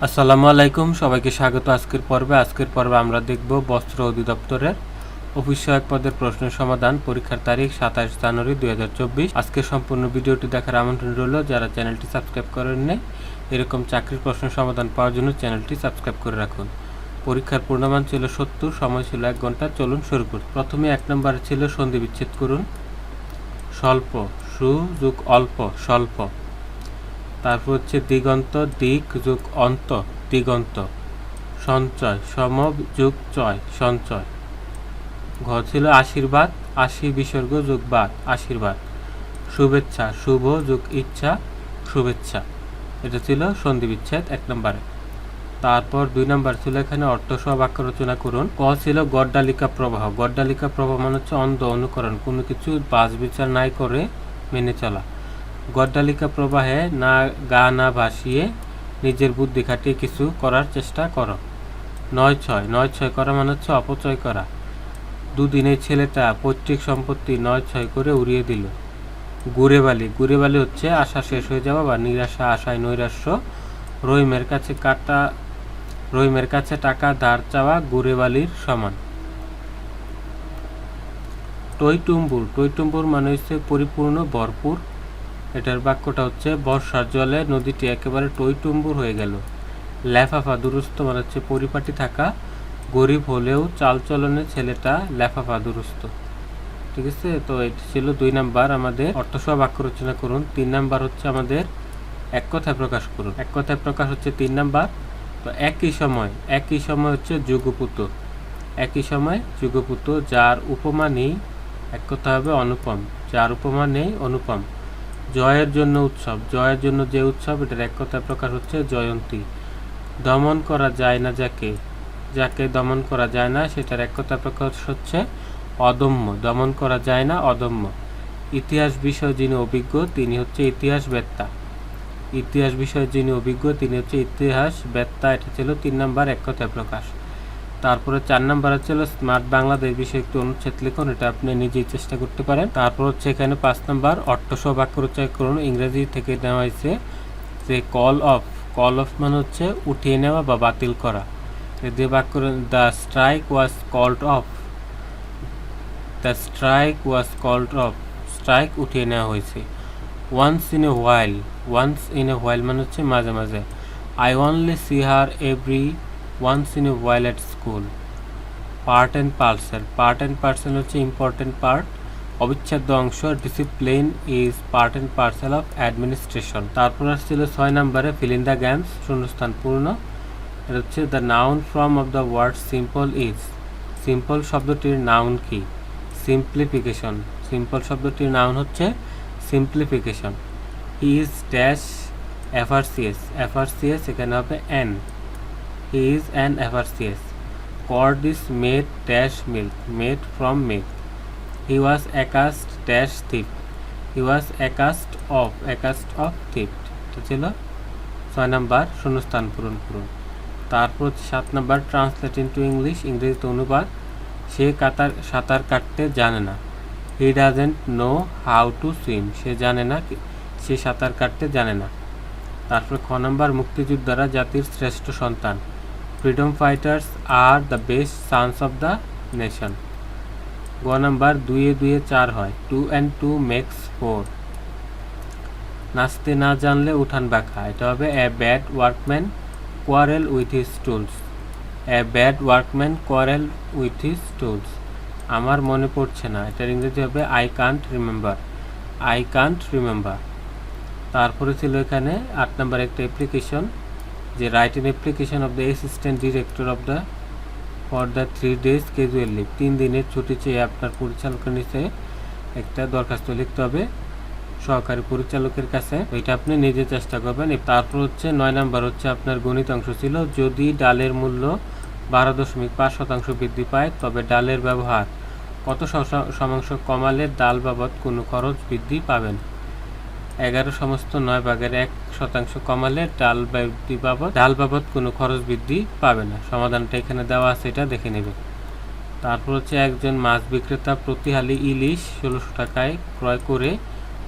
আসসালামু আলাইকুম, সবাইকে স্বাগত। আজকের পর্বে আমরা দেখব বস্ত্র অধিদপ্তরের অফিস সহায়ক পদের প্রশ্নের সমাধান। পরীক্ষার তারিখ 27 জানুয়ারি 2024। আজকে সম্পূর্ণ ভিডিওটি দেখার আমন্ত্রণ রইল। যারা চ্যানেলটি সাবস্ক্রাইব করেননি, এরকম চাকরির প্রশ্নের সমাধান পাওয়ার জন্য চ্যানেলটি সাবস্ক্রাইব করে রাখুন। পরীক্ষার পূর্ণমান ছিল 70, সময় ছিল 1 ঘন্টা। চলুন শুরু করি। প্রথমে 1 নম্বরে ছিল সন্ধি বিচ্ছেদ করুন। স্বল্প, সু যোগ অল্প, স্বল্প। তারপর হচ্ছে দিগন্ত, দিক যোগ অন্ত, দিগন্ত। সঞ্চয়, সম যোগ চয়, সঞ্চয়। ঘ ছিল আশীর্বাদ, আশি বিসর্গ যোগ বাদ, আশীর্বাদ। শুভেচ্ছা, শুভ যোগ ইচ্ছা, শুভেচ্ছা। এটা ছিল সন্ধি বিচ্ছেদ 1 নম্বরে। তারপর 2 নম্বর ছিল এখানে অর্থসহ বাক্য রচনা করুন। ক ছিল গড্ডালিকা প্রবাহ। গড্ডালিকা প্রবাহ মানে হচ্ছে অন্ধ অনুকরণ, কোনো কিছু বাছ বিচার নাই করে মেনে চলা। গড্ডালিকা প্রবাহে না গা না ভাসিয়ে নিজের বুদ্ধি খাটিয়ে কিছু করার চেষ্টা করো। 9-6 করা মানে হচ্ছে অপচয় করা। দুদিনে ছেলেটা পৈতৃক সম্পত্তি 9-6 করে উড়িয়ে দিল। গুড়েবালি, গুড়েবালি হচ্ছে আশা শেষ হয়ে যাওয়া বা নিরাশা, আশায় নৈরাশ্য। রহিমের কাছে টাকা ধার চাওয়া গুড়েবালির সমান। টইটুম্বুর, টইটুম্বুর মানে হচ্ছে পরিপূর্ণ, ভরপুর। এটার বাক্যটা হচ্ছে বর্ষার জলে নদীটি একেবারে টইটুম্বুর হয়ে গেল। লেফাফা, দুরস্ত মানে হচ্ছে পরিপাটি থাকা। গরিব হলেও চালচলনে ছেলেটা লেফাফা, দুরস্ত। ঠিক আছে, তো এটি ছিল 2 নাম্বার আমাদের অর্থসহ বাক্য রচনা করুন। 3 নাম্বার হচ্ছে আমাদের এক কথায় প্রকাশ করুন। এক কথায় প্রকাশ হচ্ছে 3 নাম্বার। তো একই সময় হচ্ছে যুগপুত। একই সময় যুগপুত, যার উপমা নেই, এক কথা হবে অনুপম। যার উপমা নেই, অনুপম। জয়ের জন্য উৎসব, জয়ের জন্য যে উৎসব, এটার এক কথায় প্রকাশ হচ্ছে জয়ন্তী। দমন করা যায় না যাকে, যাকে দমন করা যায় না, সেটার এক কথায় প্রকাশ হচ্ছে অদম্য। দমন করা যায় না, অদম্য। ইতিহাস বিষয়ে যিনি অভিজ্ঞ, তিনি হচ্ছে ইতিহাস বেত্তা। ইতিহাস বিষয়ে যিনি অভিজ্ঞ, তিনি হচ্ছে ইতিহাস বেত্তা। এটা ছিল 3 নাম্বার এক কথায় প্রকাশ। তারপরে 4 নাম্বার ছিল স্মার্ট বাংলাদেশ বিষয়ে একটি অনুচ্ছেদ লিখুন। এটা আপনি নিজেই চেষ্টা করতে পারেন। তারপর হচ্ছে এখানে 5 নাম্বার অর্থসহ বাক্য রচনা করুন। ইংরেজি থেকে নেওয়া হয়েছে যে কল অফ। কল অফ মানে হচ্ছে উঠিয়ে নেওয়া বা বাতিল করা। যে বাক্য, the strike was called off. The strike was called off, strike উঠিয়ে নেওয়া হয়েছে। Once in a while, once in a while মানে হচ্ছে মাঝে মাঝে। I only see her every once in a while at school. Part and parcel, part and parcel হচ্ছে important part, অবিচ্ছেদ্য অংশ। Discipline is part and parcel of administration. তারপর আসছিল 6 নম্বরে ফিল ইন দ্য গ্যাপস, শূন্যস্থান পূর্ণ। এটা হচ্ছে the noun form of the word simple is. Simple শব্দটির নাউন কি? সিম্পলিফিকেশন। সিম্পল শব্দটির নাউন হচ্ছে simplification. He is dash FRCS, FRCS এখানে হবে N. He is an FRCS. Cord is made dash milk, made from milk. He was accused dash thief. He was accused of thief. এটা ছিল 6 number, শূন্যস্থান পূরণ করুন। তারপর 7 number translate into English, ইংরেজিতে অনুবাদ। সে সাঁতার কাটতে জানে না। He doesn't know how to swim, সে জানে না, সে সাঁতার কাটতে জানে না। তারপর খ নাম্বার মুক্তিযোদ্ধারা জাতির শ্রেষ্ঠ সন্তান। Freedom fighters are the best sons of the nation. গ নাম্বার 2 এ 4 হয়। 2 and 2 makes 4. নাচতে না জানলে উঠান বাঁকা, এটা হবে a bad workman quarrel with his tools. A bad workman quarrel with his tools. আমার মনে পড়ছে না, এটার ইংরেজি হবে I can't remember. I can't remember. তারপরে ছিল এখানে 8 নাম্বার একটা অ্যাপ্লিকেশন, যে write an application of the assistant director of the for the 3 days casual leave. 3 দিনের ছুটি চেয়ে আপনার পরিচালকের নিচে একটা দরখাস্ত লিখতে হবে সহকারী পরিচালকের কাছে। ওইটা আপনি নিজে চেষ্টা করবেন। তারপর হচ্ছে 9 নাম্বার হচ্ছে আপনার গণিত অংশ ছিল, যদি ডালের মূল্য 12.5% বৃদ্ধি পায় তবে ডালের ব্যবহার কত শতাংশ কমালে ডাল বাবদ কোনো খরচ বৃদ্ধি পাবেন? 11 সমস্ত 9 ভাগের 1% কমালে ডাল বাবদ কোনো খরচ বৃদ্ধি পাবে না। সমাধানটা এখানে দেওয়া আছে, এটা দেখে নেবে। তারপর হচ্ছে একজন মাছ বিক্রেতা প্রতি হালি ইলিশ 1600 টাকায় ক্রয় করে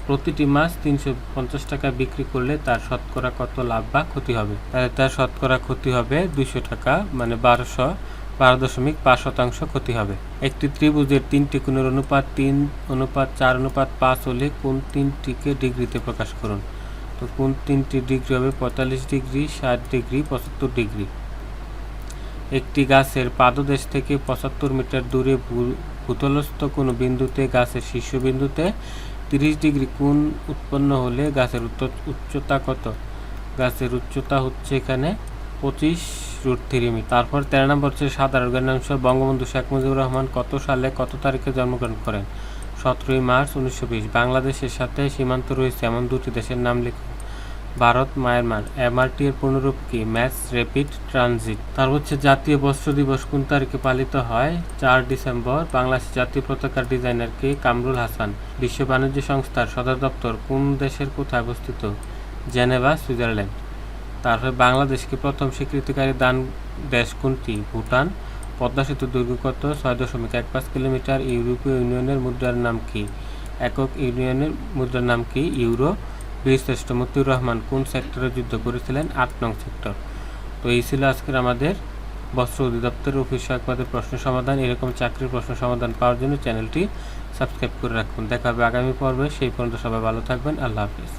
প্রতিটি মাছ 350 টাকা বিক্রি করলে তার শতকরা কত লাভ বা ক্ষতি হবে? তাহলে তার শতকরা ক্ষতি হবে 200 টাকা, মানে 12.5% ক্ষতি হবে। একটি ত্রিভুজের 3টি কোণের অনুপাত 3:4:5 হলে কোন 3টিকে ডিগ্রিতে প্রকাশ করুন। তো কোন 3টি ডিগ্রি হবে? 45 ডিগ্রি, 60 ডিগ্রি, 75 ডিগ্রি। একটি গাছের পাদদেশ থেকে 75 মিটার দূরে ভূতলস্থ কোনো বিন্দুতে গাছের শীর্ষবিন্দুতে 30 ডিগ্রি কোণ উৎপন্ন হলে গাছের উচ্চতা কত? গাছের উচ্চতা হচ্ছে এখানে 25√3 মিটার। তারপর 13 নম্বর হচ্ছে সাধারণ জ্ঞানাংশ। বঙ্গবন্ধু শেখ মুজিবুর রহমান কত সালে কত তারিখে জন্মগ্রহণ করেন? 17 মার্চ 1920। বাংলাদেশের সাথে সীমান্ত রয়েছে এমন দুটি দেশের নাম লিখুন। ভারত, মায়ানমার। এমআরটি এর পূর্ণরূপ কি? Mass rapid transit. তারপর হচ্ছে জাতীয় বস্ত্র দিবস কোন তারিখে পালিত হয়? 4 ডিসেম্বর। বাংলাদেশের জাতীয় পতাকার ডিজাইনার কে? কামরুল হাসান। বিশ্ব বাণিজ্য সংস্থার সদর দপ্তর কোন দেশের কোথায় অবস্থিত? Geneva, Switzerland. তারপরে বাংলাদেশকে প্রথম স্বীকৃতিকারী দান দেশ কোনটি? ভুটান। পদ্মা সেতুর দৈর্ঘ্য কত? 6.15 কিলোমিটার। ইউরোপীয় ইউনিয়নের মুদ্রার নাম কি? একক ইউনিয়নের মুদ্রার নাম কি? ইউরো। বীরশ্রেষ্ঠ মতিউর রহমান কোন সেক্টরে যুদ্ধ করেছিলেন? 8 নং সেক্টর। তো এই ছিল আজকের আমাদের বস্ত্র অধিদপ্তরের অফিস সহায়ক পদের প্রশ্ন সমাধান। এরকম চাকরির প্রশ্ন সমাধান পাওয়ার জন্য চ্যানেলটি সাবস্ক্রাইব করে রাখুন। দেখা হবে আগামী পর্বে। সেই পর্যন্ত সবাই ভালো থাকবেন। আল্লাহ হাফিজ।